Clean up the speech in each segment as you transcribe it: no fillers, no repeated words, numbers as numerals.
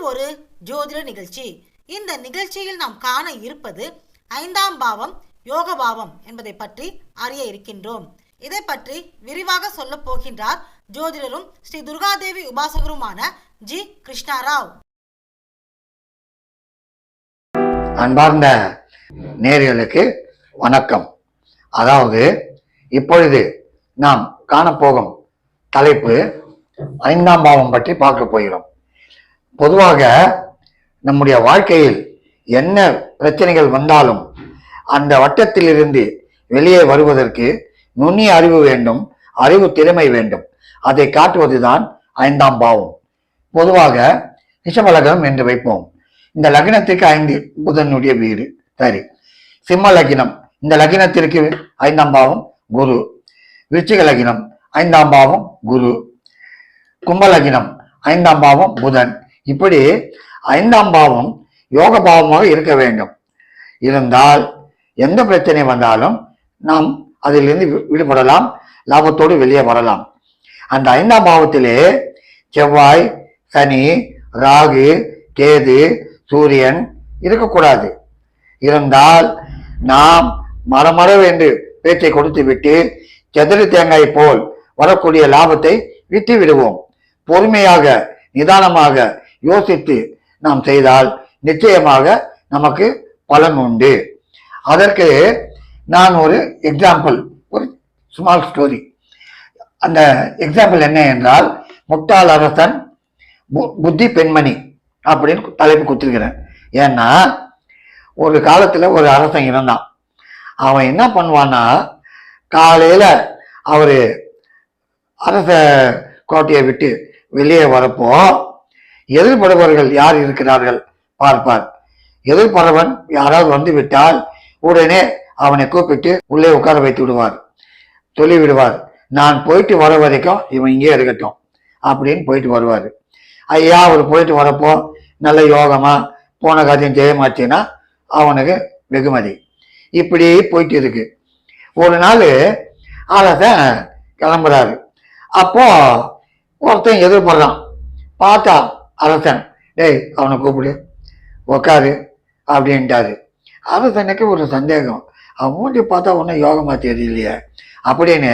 ஒரு ஜோதிட நிகழ்ச்சி. இந்த நிகழ்ச்சியில் நாம் காண இருப்பது 5ஆம் பாவம் யோக பாவம் என்பதை பற்றி அறிய இருக்கின்றோம். இதை பற்றி விரிவாக சொல்ல போகின்றார் ஜோதிடரும் ஸ்ரீ துர்காதேவி உபாசகருமான ஜி கிருஷ்ணாராவ். அன்பார்ந்த நேயர்களுக்கு வணக்கம். அதாவது இப்பொழுது நாம் காணப்போகும் தலைப்பு 5ஆம் பாவம் பற்றி பார்க்க போகிறோம். பொதுவாக நம்முடைய வாழ்க்கையில் என்ன பிரச்சனைகள் வந்தாலும் அந்த வட்டத்திலிருந்து வெளியே வருவதற்கு நுண்ணிய அறிவு வேண்டும், அறிவு திறமை வேண்டும். அதை காட்டுவதுதான் 5ஆம் பாவம். பொதுவாக ரிஷபலக்னம் என்று வைப்போம். இந்த லக்னத்திற்கு 5 புதனுடைய வீடு. சரி, சிம்ம லக்னம், இந்த லக்னத்திற்கு 5ஆம் பாவம் குரு. விருச்சிக லக்னம் 5ஆம் பாவம் குரு. கும்ப லக்னம் 5ஆம் பாவம் புதன். இப்படி 5ஆம் பாவம் யோக பாவமாக இருக்க வேண்டும். இருந்தால் எந்த பிரச்சனை வந்தாலும் நாம் அதிலிருந்து விடுபடலாம், லாபத்தோடு வெளியே வரலாம். அந்த 5ஆம் பாவத்திலே செவ்வாய், சனி, ராகு, கேது, சூரியன் இருக்கக்கூடாது. இருந்தால் நாம் மரமரவென்று பேச்சை கொடுத்து விட்டு செதறி தேங்காய் போல் வரக்கூடிய லாபத்தை விட்டு விடுவோம். பொறுமையாக நிதானமாக யோசித்து நாம் செய்தால் நிச்சயமாக நமக்கு பலன் உண்டு. அதற்கு நான் ஒரு எக்ஸாம்பிள், ஒரு ஸ்மால் ஸ்டோரி. அந்த எக்ஸாம்பிள் என்ன என்றால், முட்டாள் அரசன் புத்தி பெண்மணி அப்படின்னு தலைப்பு கொடுத்துருக்கிறேன். ஏன்னா ஒரு காலத்துல ஒரு அரசன் இருந்தான். அவன் என்ன பண்ணுவான்னா, காலையில அவரு அரச கோட்டையை விட்டு வெளியே வரப்போ எதிர்படுபவர்கள் யார் இருக்கிறார்கள் பார்ப்பார். எதிர்படுவன் யாராவது வந்து விட்டால் உடனே அவனை கூப்பிட்டு உள்ளே உட்கார வைத்து விடுவார், சொல்லி விடுவார், நான் போயிட்டு வர வரைக்கும் இவன் இங்கே இருக்கட்டும் அப்படின்னு போயிட்டு வருவார். ஐயா அவர் போயிட்டு வரப்போ நல்ல யோகமா போன காரியம் ஜெயமாச்சுன்னா அவனுக்கு வெகுமதி. இப்படி போயிட்டு இருக்கு. ஒரு நாள் அரசன் கிளம்புறாரு. அப்போ ஒருத்தன் எதிர்படுறான். பார்த்தா அரசன், டேய் அவனை கூப்பிடு, உக்காரு அப்படின்ட்டாரு. அரசனுக்கு ஒரு சந்தேகம், அவன் மூஞ்சி பார்த்தா ஒன்றும் யோகமா தெரியலையே அப்படின்னு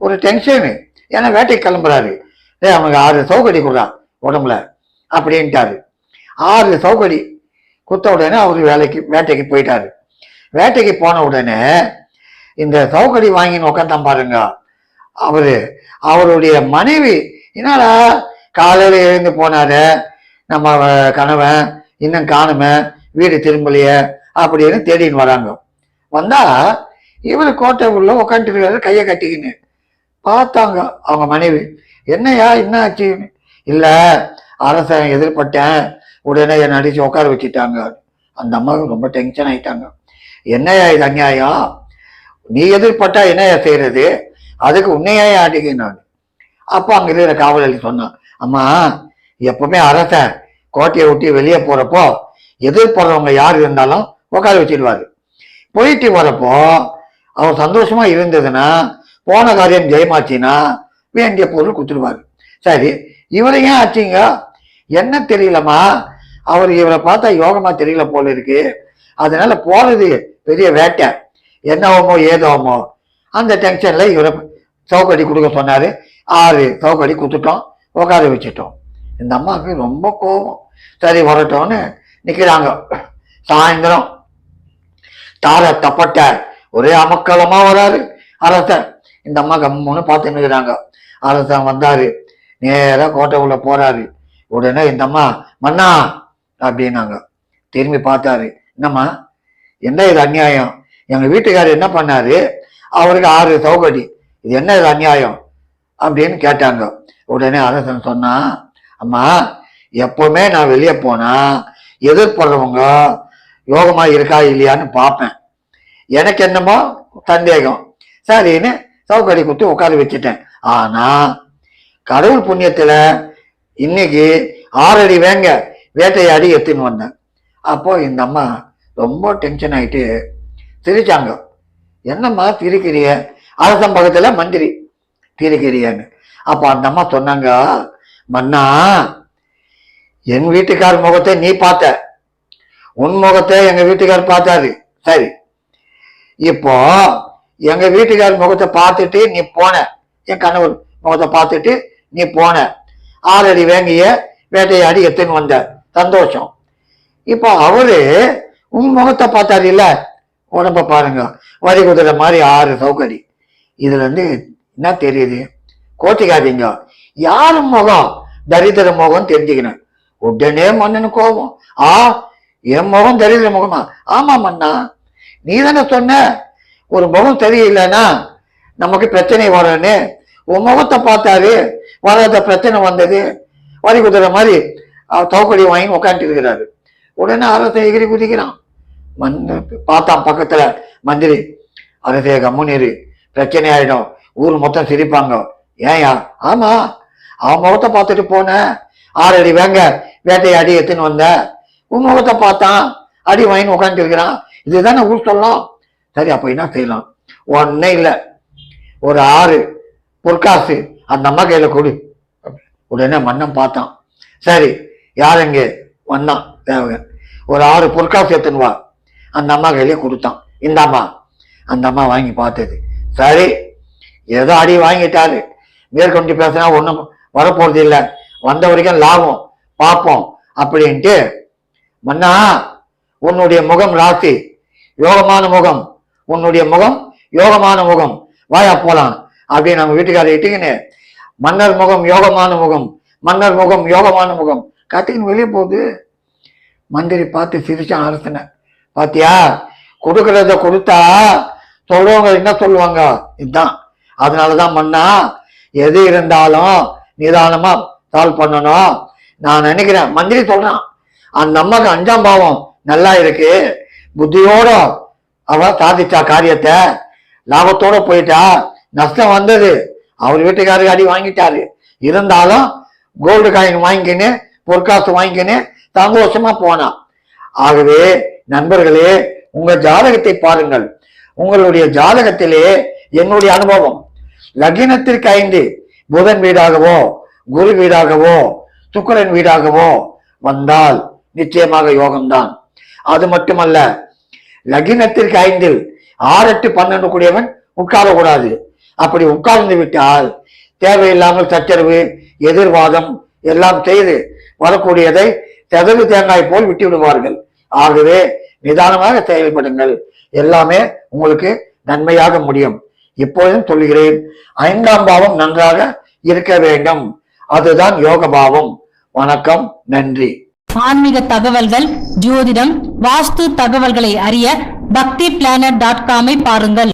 ஒரு டென்ஷனு. ஏன்னா வேட்டைக்கு கிளம்புறாரு. டேய் அவனுக்கு 6 சவுக்கடி கொடுறான் உடம்புல அப்படின்ட்டாரு. 6 சவுக்கடி குத்த உடனே அவரு வேட்டைக்கு போயிட்டாரு. வேட்டைக்கு போன உடனே இந்த சவுக்கடி வாங்கின்னு உட்காந்தான் பாருங்க. அவருடைய மனைவி, என்னடா காலையில எழுந்து போனாரு நம்ம கணவன், இன்னும் காணுமே, வீடு திரும்பலையே அப்படின்னு தேடின்னு வராங்க. வந்தா இவர் கோட்டை உள்ள உட்காந்துருக்காரு, கையை கட்டிக்கின்னு. பார்த்தாங்க அவங்க மனைவி, என்னையா என்ன ஆச்சுன்னு. இல்ல அரசன் எதிர்பட்டேன், உடனே என்னை அடிச்சு உட்கார வச்சுட்டாங்க. அந்த அம்மாவுக்கு ரொம்ப டென்ஷன் ஆயிட்டாங்க. என்னையா இது அநியாயம், நீ எதிர்பட்டா என்னையா செய்யறது, அதுக்கு உன்னையா அடிக்கணும். அப்போ அங்க இருக்கிற காவலாளி சொன்னான், அம்மா எப்பவுமே அரசன் கோட்டையை விட்டு வெளியே போறப்போ எதிர்படுறவங்க யார் இருந்தாலும் உட்கார வச்சிடுவாரு. போயிட்டு வரப்போ அவர் சந்தோஷமா இருந்ததுன்னா, போன காரியம் ஜெயமாச்சுன்னா வேண்டிய பொருள் கொடுத்துருவாரு. சரி, இவரை ஏன் ஆச்சுங்க, என்ன தெரியலம்மா, அவர் இவரை பார்த்தா யோகமா தெரியல போல இருக்கு, அதனால போறது பெரிய வேட்டை, என்னவோமோ ஏதோமோ. அந்த டென்ஷன்ல இவரை சவுக்கடி கொடுக்க சொன்னாரு. 6 சவுக்கடி கொடுத்துட்டோம், உட்கார வச்சுட்டோம். இந்த அம்மாவுக்கு ரொம்ப கோபம். சரி வரட்டோன்னு நிக்கிறாங்க. சாயந்தரம் தார தப்பட்ட ஒரே அமக்களமா வராரு அரசன். இந்த அம்மா கம்முன்னு பார்த்து நிற்கிறாங்க. அரசன் வந்தாரு, நேரா கோட்டை உள்ள போறாரு. உடனே இந்த அம்மா, மன்னா அப்படின்னாங்க. திரும்பி பார்த்தாரு, என்னம்மா என்ன இது அநியாயம், எங்க வீட்டுக்காரர் என்ன பண்ணாரு, அவருக்கு 6 சவுக்கடி, இது என்ன இது அநியாயம் அப்படின்னு கேட்டாங்க. உடனே அரசன் சொன்னா, அம்மா எப்பவுமே நான் வெளியே போனா எதிர்படுறவங்க யோகமா இருக்கா இல்லையான்னு பார்ப்பேன். எனக்கு என்னமோ சந்தேகம், சரின்னு சவுக்கடி கொடுத்து உட்கார வச்சுட்டேன். ஆனா கடவுள் புண்ணியத்துல இன்னைக்கு 6 அடி வேங்க வேட்டையாடி எடுத்துன்னு வந்தேன். அப்போ இந்த அம்மா ரொம்ப டென்ஷன் ஆயிட்டு சிரிச்சாங்க. என்னம்மா சிரிக்கிறிய, அரசன் பக்கத்துல மந்திரி சிரிக்கிறியன்னு. அப்போ அந்த அம்மா சொன்னாங்க, மன்னா என் வீட்டுக்கார் முகத்தை நீ பார்த்த, உன் முகத்தை எங்க வீட்டுக்கார் பார்த்தாரு. சரி, இப்போ எங்க வீட்டுக்கார் முகத்தை பார்த்துட்டு நீ போன, என் கணவர் முகத்தை பார்த்துட்டு நீ போன, 6 அடி வேங்கிய வேட்டையாடி எத்தனை வந்த, சந்தோஷம். இப்போ அவரு உன் முகத்தை பார்த்தாரு இல்ல, உடம்ப பாருங்க, வரி குதிரை மாதிரி 6 சவுக்கடி. இதுல இருந்து என்ன தெரியுது? கோச்சிக்காதீங்க, யாரு முகம் தரித்திர முகம் தெரிஞ்சுக்கணும். உடனே மன்னனு கோபம், என் முகம் தரித்திர முகமா? ஆமா மன்னா, நீ தானே சொன்ன ஒரு முகம் சரியில்லைன்னா நமக்கு பிரச்சனை வரும்னு. உன் முகத்தை பார்த்தாரு, வராத பிரச்சனை வந்தது. வரி குதிரை மாதிரி சவுக்கடி வாங்கி உட்காந்துட்டு இருக்கிறாரு. உடனே அரசை எகிரி குதிக்கிறான். பார்த்தான் பக்கத்துல மந்திரி, அரசே கம்முனீரு, பிரச்சனை ஆயிடும், ஊர் மொத்தம் சிரிப்பாங்க. ஏயா? ஆமா, அவன் முகத்தை பார்த்துட்டு போன, 6 அடி வேங்க வேட்டையாடி எத்துன்னு வந்த, உன் முகத்தை பார்த்தான், அடி வாங்கி உட்காந்துட்டு இருக்கிறான். இதுதானே ஊர் சொல்லலாம். சரி, அப்ப என்ன செய்யலாம்? ஒன்னே இல்லை, ஒரு 6 பொற்காசு அந்த அம்மா கையில கொடு. உடனே மன்னன் பார்த்தான். சரி, யார் எங்க வந்தான் தேவை, ஒரு 6 பொற்காசு எடுத்துன்னு வா. அந்த அம்மா கையிலே கொடுத்தான். இந்த அம்மா. அந்த அம்மா வாங்கி பார்த்தது. சரி, ஏதோ அடி வாங்கிட்டாரு, மேற்கொண்டு பேசினா ஒன்றும் வரப்போறது இல்லை, வந்த வரைக்கும் லாபம் பார்ப்போம் அப்படின்ட்டு, மன்னா உன்னுடைய முகம் ராசி யோகமான முகம், உன்னுடைய முகம் யோகமான முகம், வாயா போலாம் அப்படின்னு நம்ம வீட்டுக்காரர் இட்டுக்கின்னு, மன்னர் முகம் யோகமான முகம், மன்னர் முகம் யோகமான முகம் கத்தின்னு வெளியே போகுது. மந்திரி பார்த்து சிரிச்சான் அரசனை. பாத்தியா, கொடுக்கறத கொடுத்தா சொல்லுவாங்க என்ன சொல்லுவாங்க, இதுதான். அதனாலதான் மன்னா, எது இருந்தாலும் நிதானமா சால்வ் பண்ணணும். நான் நினைக்கிறேன், மந்திரி சொல்றான், அந்த அம்மாக்கு 5ஆம் பாவம் நல்லா இருக்கு, புத்தியோட அவ சாதிச்சா காரியத்தை, லாபத்தோட போயிட்டா, நஷ்டம் வந்தது, அவர் வீட்டுக்காரருக்கு அடி வாங்கிட்டாரு, இருந்தாலும் கோல்டு காயின் வாங்கிக்கின்னு பொற்காசு வாங்கிக்கின்னு சந்தோஷமா போனா. ஆகவே நண்பர்களே, உங்க ஜாதகத்தை பாருங்கள். உங்களுடைய ஜாதகத்திலே என்னுடைய அனுபவம், லக்னத்திற்கு 5 புதன் வீடாகவோ குரு வீடாகவோ சுக்கிரன் வீடாகவோ வந்தால் நிச்சயமாக யோகம்தான். அது மட்டுமல்ல, லக்னத்திற்கு 5 6 8 12 கூடியவன் உட்காரக்கூடாது. அப்படி உட்கார்ந்து விட்டால் தேவையில்லாமல் சச்சரவு எதிர்வாதம் எல்லாம் செய்து வரக்கூடியதை செதவு தேங்காய் போல் விட்டு விடுவார்கள். ஆகவே நிதானமாக செயல்படுங்கள், எல்லாமே உங்களுக்கு நன்மையாக முடியும். இப்பொழுதும் சொல்லுகிறேன், 5ஆம் பாவம் நன்றாக இருக்க வேண்டும், அதுதான் யோக பாவம். வணக்கம், நன்றி. ஆன்மீக தகவல்கள், ஜோதிடம், வாஸ்து தகவல்களை அறிய பக்திபிளானட்.com பாருங்கள்.